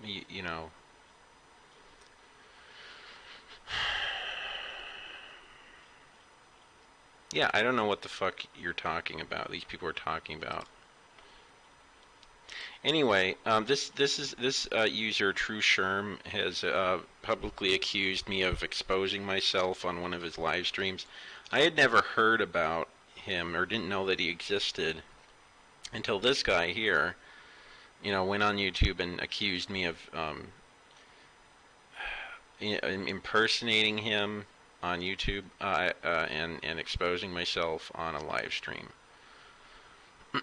You know, yeah, I don't know what the fuck you're talking about. These people are talking about. Anyway, this user True Sherm has publicly accused me of exposing myself on one of his live streams. I had never heard about him or didn't know that he existed until this guy here, went on YouTube and accused me of impersonating him on YouTube and exposing myself on a live stream.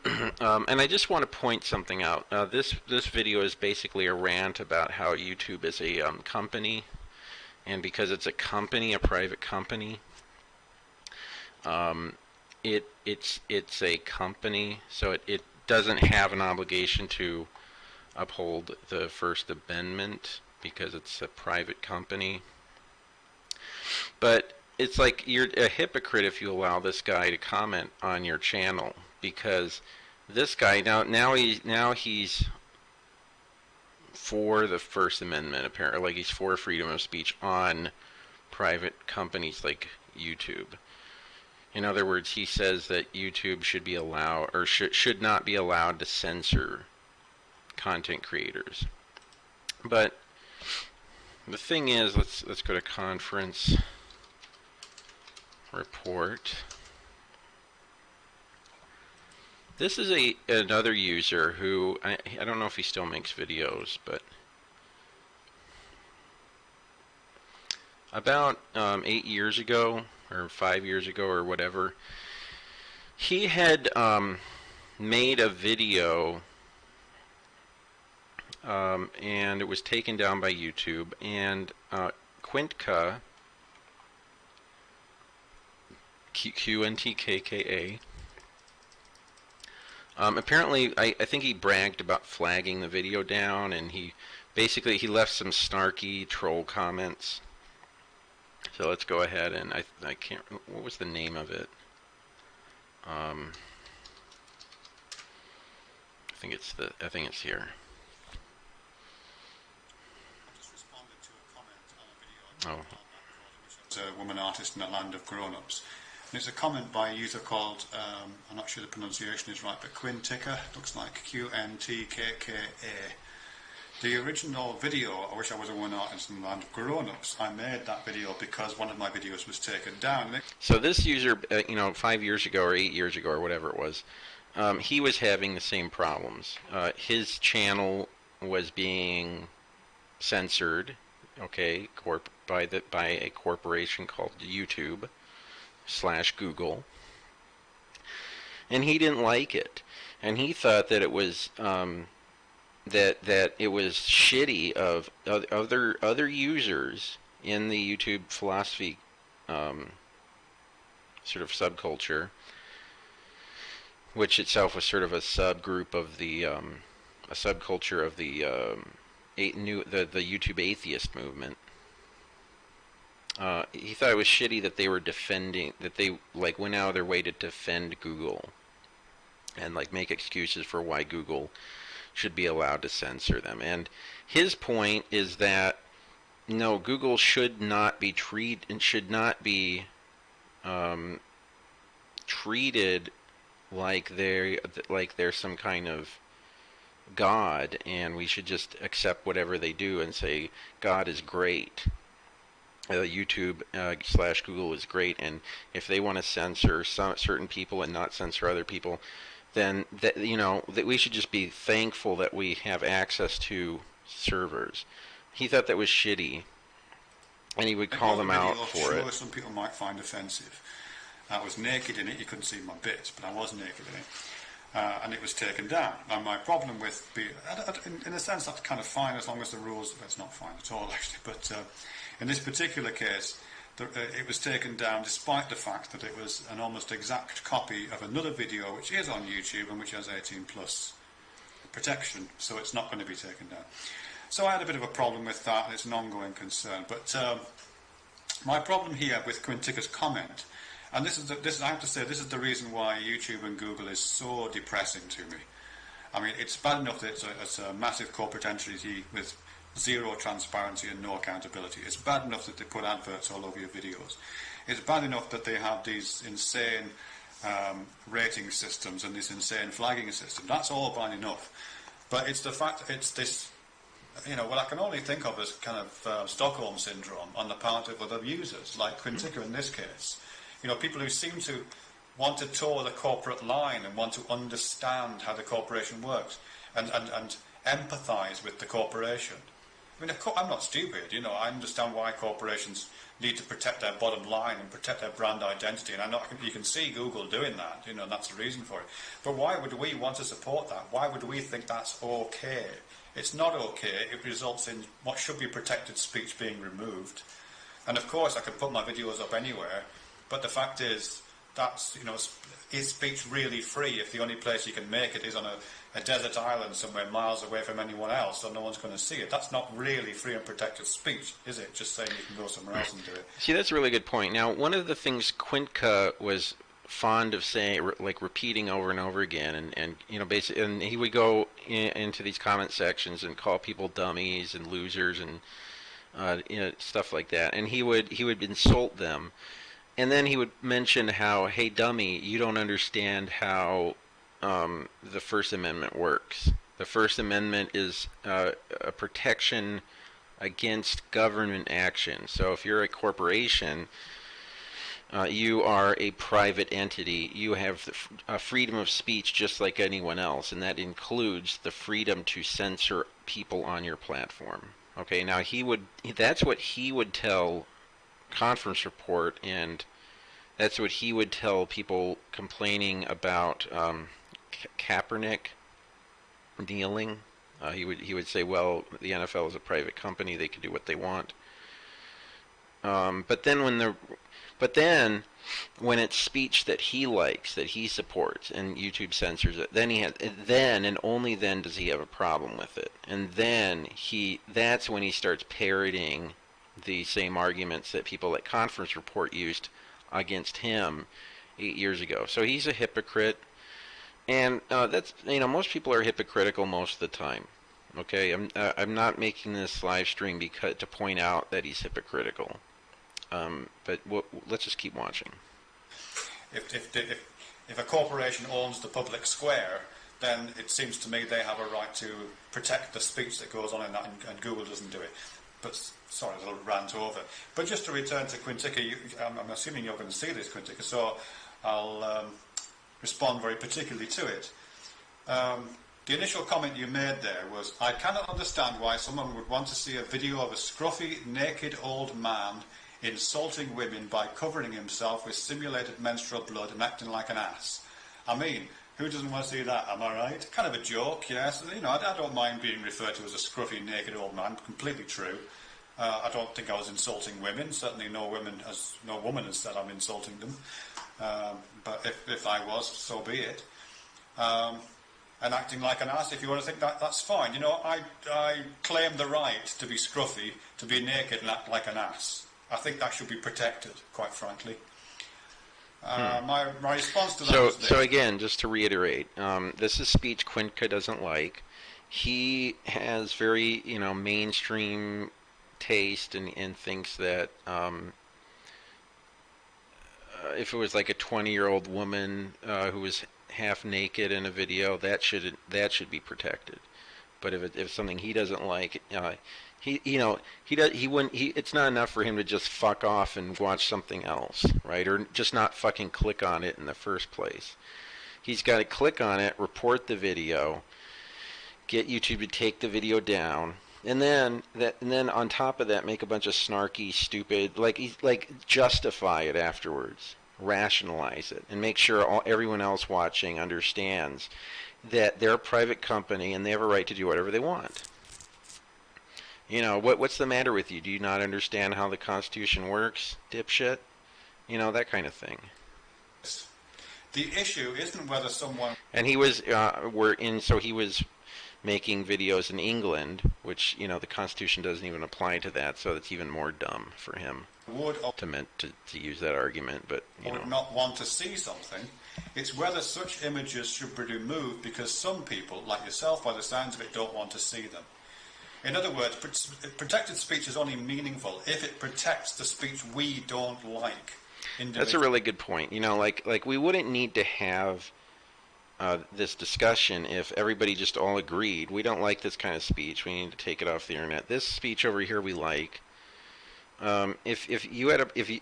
And I just want to point something out. This video is basically a rant about how YouTube is a company, and because it's a company, a private company, it's a company, so it doesn't have an obligation to uphold the First Amendment because it's a private company. But it's like you're a hypocrite if you allow this guy to comment on your channel, because this guy now he's for the First Amendment, apparently, like he's for freedom of speech on private companies like YouTube. In other words, he says that YouTube should be allowed or should not be allowed to censor content creators. But the thing is, let's go to conference report. This is another user who I don't know if he still makes videos, but about 8 years ago or 5 years ago or whatever, he had made a video and it was taken down by YouTube, and Quintka, QNTKKA, apparently I think he bragged about flagging the video down, and he left some snarky troll comments. So let's go ahead and I can't, what was the name of it? I think it's here. Oh. It's a woman artist in the land of grown-ups. And it's a comment by a user called, I'm not sure the pronunciation is right, but Quintica, looks like QNTKKA. The original video, I wish I was a woman artist in the land of grown-ups, I made that video because one of my videos was taken down. So this user, 5 years ago or 8 years ago or whatever it was, he was having the same problems. His channel was being censored, okay, by a corporation called YouTube / Google, and he didn't like it, and he thought that it was that it was shitty of other users in the YouTube philosophy sort of subculture, which itself was sort of a subgroup of the a subculture of the the YouTube atheist movement. He thought it was shitty that they were defending, that they like went out of their way to defend Google and like make excuses for why Google should be allowed to censor them. And his point is that no, Google should not be treated like they're some kind of God, and we should just accept whatever they do and say God is great. YouTube / Google is great, and if they want to censor certain people and not censor other people, then that we should just be thankful that we have access to servers. He thought that was shitty, and he would call them out for it. Some people might find offensive. I was naked in it. You couldn't see my bits, but I was naked in it. And it was taken down. And my problem with in a sense, that's kind of fine as long as the rules. That's not fine at all, actually. But in this particular case, it was taken down despite the fact that it was an almost exact copy of another video which is on YouTube and which has 18 plus protection, so it's not going to be taken down. So I had a bit of a problem with that, and it's an ongoing concern. But my problem here with Quintica's comment, and this is I have to say, this is the reason why YouTube and Google is so depressing to me. I mean, it's bad enough that it's a massive corporate entity with zero transparency and no accountability. It's bad enough that they put adverts all over your videos. It's bad enough that they have these insane rating systems and this insane flagging system. That's all bad enough. But it's the fact that it's this, what I can only think of as kind of Stockholm syndrome on the part of other users, like Quintica in this case. People who seem to want to toe the corporate line and want to understand how the corporation works and empathise with the corporation. I mean, I'm not stupid, I understand why corporations need to protect their bottom line and protect their brand identity, and you can see Google doing that, that's the reason for it. But why would we want to support that? Why would we think that's okay? It's not okay. It results in what should be protected speech being removed. And of course, I can put my videos up anywhere, but the fact is, is speech really free if the only place you can make it is on a desert island somewhere miles away from anyone else, so no one's going to see it? That's not really free and protected speech, is it? Just saying you can go somewhere else and do it. See, that's a really good point. Now, one of the things Quintica was fond of saying, like repeating over and over again, and basically, and he would go into these comment sections and call people dummies and losers and stuff like that, and he would insult them. And then he would mention how, hey, dummy, you don't understand how the First Amendment works. The First Amendment is a protection against government action. So if you're a corporation, you are a private entity. You have the freedom of speech just like anyone else, and that includes the freedom to censor people on your platform. Okay, now that's what he would tell Conference Report, and that's what he would tell people complaining about Kaepernick kneeling. He would say, well, the NFL is a private company; they can do what they want. But then when it's speech that he likes, that he supports, and YouTube censors it, then and only then does he have a problem with it. And then that's when he starts parroting the same arguments that people at Conference Report used against him 8 years ago. So he's a hypocrite, and that's most people are hypocritical most of the time. Okay, I'm not making this live stream to point out that he's hypocritical. But let's just keep watching. If a corporation owns the public square, then it seems to me they have a right to protect the speech that goes on in that, and Google doesn't do it. But sorry, a little rant over. But just to return to Quintica, I'm assuming you're going to see this, Quintica, so I'll respond very particularly to it. The initial comment you made there was, I cannot understand why someone would want to see a video of a scruffy, naked old man insulting women by covering himself with simulated menstrual blood and acting like an ass. I mean, who doesn't want to see that, am I right? Kind of a joke, yes. I don't mind being referred to as a scruffy, naked old man. Completely true. I don't think I was insulting women. Certainly no woman has said I'm insulting them. But if I was, so be it. And acting like an ass, if you want to think that, that's fine. I claim the right to be scruffy, to be naked and act like an ass. I think that should be protected, quite frankly. My response to that was this. So again, just to reiterate, this is speech Quintica doesn't like. He has very, mainstream taste and thinks that if it was like a 20-year-old woman who was half naked in a video, that should be protected. But if it's something he doesn't like, it's not enough for him to just fuck off and watch something else, right? Or just not fucking click on it in the first place. He's got to click on it, report the video, get YouTube to take the video down, and then on top of that, make a bunch of snarky, stupid, justify it afterwards, rationalize it, and make sure everyone else watching understands that they're a private company and they have a right to do whatever they want. What's the matter with you? Do you not understand how the Constitution works, dipshit? That kind of thing. The issue isn't whether someone... And he was, so he was making videos in England, which the Constitution doesn't even apply to that, so it's even more dumb for him would or to use that argument. But would not want to see something. It's whether such images should be removed because some people, like yourself, by the sounds of it, don't want to see them. In other words, protected speech is only meaningful if it protects the speech we don't like. That's a really good point. Like we wouldn't need to have this discussion if everybody just all agreed we don't like this kind of speech. We need to take it off the internet. This speech over here we like. If you